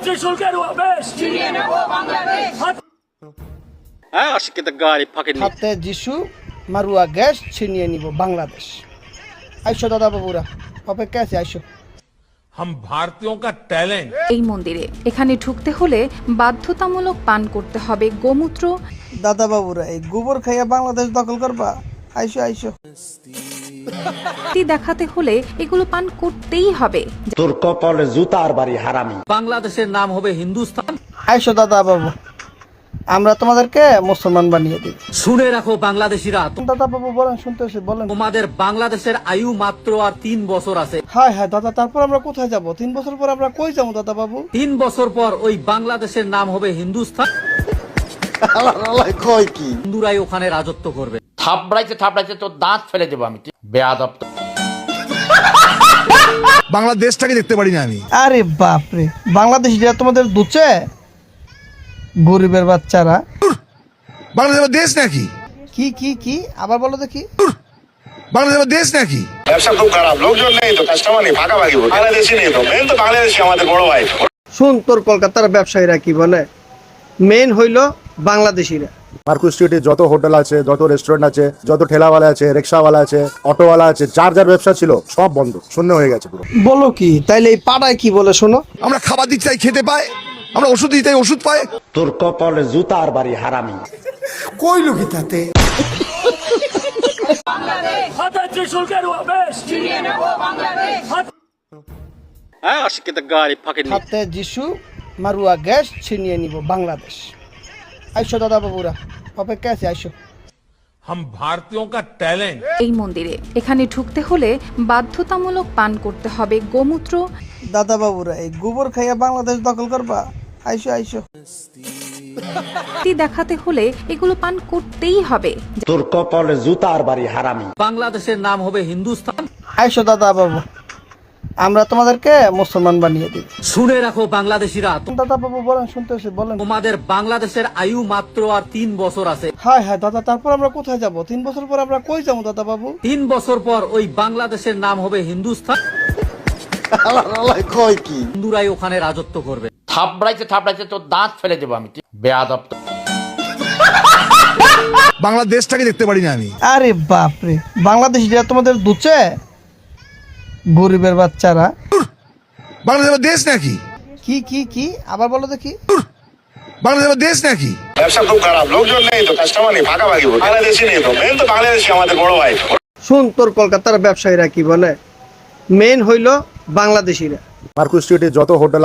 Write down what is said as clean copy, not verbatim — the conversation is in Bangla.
যাত্রী শুল্কের বেশ ছিনিয়ে নেব বাংলাদেশ। হ্যাঁ, অশিক্ষিত গাড়ি ফাঁকি নিয়ে হাতে যিশু মারুয়া গ্যাস ছিনিয়ে নিব বাংলাদেশ। আইসো দাদা বাবুরা, অপেক্ষা আছে, আইসো। हम भारतीयों का टैलेंट এই মন্দিরে এখানে ঢুকতে হলে বাধ্যতামূলক পান করতে হবে গোমূত্র। দাদা বাবুরা, এই গোবর খাইয়া বাংলাদেশ দখল করবা? আইসো আইসো। দেখাতে হলে এগুলো পান করতেই হবে। তোর কপালে জুতার বাড়ি হারামি। বাংলাদেশের নাম হবে হিন্দুস্তান। আইসো দাদা বাবু, আমরা তোমাদেরকে মুসলমান বানিয়ে দিব। শুনে রাখো বাংলাদেশিরা, দাদা বাবু বলেন, শুনতেছি, বলেন। তোমাদের বাংলাদেশের আয়ু মাত্র আর 3 বছর আছে। হ্যাঁ হ্যাঁ দাদা, তারপর আমরা কোথায় যাব? 3 বছর পর আমরা কই যাবো দাদা বাবু? 3 বছর পর ওই বাংলাদেশের নাম হবে হিন্দুস্তান। কয় কি? হিন্দুরাই ওখানে রাজত্ব করবে। থাপড়াইতে তোর দাঁত ফেলে দেবো আমি, বেয়াদব। বাংলাদেশটাকে দেখতে পারি না আমি। আরে বাপরে, বাংলাদেশিরা তোমাদের দুচে? গরিবের বাচ্চারা। বাংলাদেশ দেশ নাকি? কি কি কি আবার বলো দেখি। বাংলাদেশ দেশ নাকি? ব্যবসা খুব খারাপ, লোকজন নেই তো, কাস্টমার নেই, ভাগাভাগি বাংলাদেশি নেই তো, মেন তো বাংলাদেশি আমাদের বড় ভাই। শুন, তোর কলকাতার ব্যবসায়ীরা কি বলে, মেন হইলো বাংলাদেশিরা। মার্কুস স্ট্রিটে যত হোটেল আছে, যত রেস্টুরেন্ট আছে, যত ঠেলাওয়ালা আছে, রিক্সাওয়ালা আছে, অটোওয়ালা আছে, যার যার ব্যবসা ছিল সব বন্ধ, শূন্য হয়ে গেছে পুরো। বলো কি? তাইলে এই পাড়ায় কি বলে শোনো? আমরা খাবার দিতে চাই, খেতে পাই, আমরা ওষুধ দিতে চাই, ওষুধ পাই। তোর কপালে জুতার বাড়ি হারামি। কইলো কি তাতে? যাত্রী শুল্কের বেশ ছিনিয়ে নেব বাংলাদেশ। হ্যাঁ, অশিক্ষিত গাড়ি ফাঁকি নিয়ে হাতে যিশু মারুয়া গ্যাস ছিনিয়ে নিব বাংলাদেশ। আইসো দাদা বাবুরা, অপেক্ষা আছে, আইসো। हम भारतीयों का टैलेंट এই মন্দিরে এখানে ঢুকতে হলে বাধ্যতামূলক পান করতে হবে গোমূত্র। দাদা বাবুরা, এই গোবর খাইয়া বাংলাদেশ দখল করবা? আইসো আইসো। দেখাতে হলে এগুলো পান করতেই হবে। তোর কপালে জুতার বাড়ি হারামি। বাংলাদেশের নাম হবে হিন্দুস্তান। আইসো দাদা বাবু, আমরা তোমাদেরকে মুসলমান বানিয়ে দিব। শুনে রাখো বাংলাদেশিরা, দাদা বাবু বলেন, শুনতেছি, বলেন। তোমাদের বাংলাদেশের আয়ু মাত্র আর 3 বছর আছে। হ্যাঁ হ্যাঁ দাদা, তারপর আমরা কোথায় যাব? 3 বছর পর আমরা কই যাবো দাদা বাবু? 3 বছর পর ওই বাংলাদেশের নাম হবে হিন্দুস্তান। কয় কি? হিন্দুরাই ওখানে রাজত্ব করবে। থাপড়াইতে তোর দাঁত ফেলে দেবো আমি, বেয়াদব। বাংলাদেশটাকে দেখতে পারি না আমি। আরে বাপরে, বাংলাদেশিরা তোমাদের দুচে? গরিবের বাচ্চারা। বাংলাদেশ দেশ নাকি? কি কি কি আবার বলো দেখি। বাংলাদেশ দেশ নাকি? ব্যবসা খুব খারাপ, লোকজন নেই তো, কাস্টমার নেই, ভাগাভাগি বাংলাদেশি নেই তো, মেন তো বাংলাদেশি আমাদের বড় ভাই। শুন, তোর কলকাতার ব্যবসায়ীরা কি বলে, মেন হইলো বাংলাদেশিরা। মার্কুস স্ট্রিটে যত হোটেল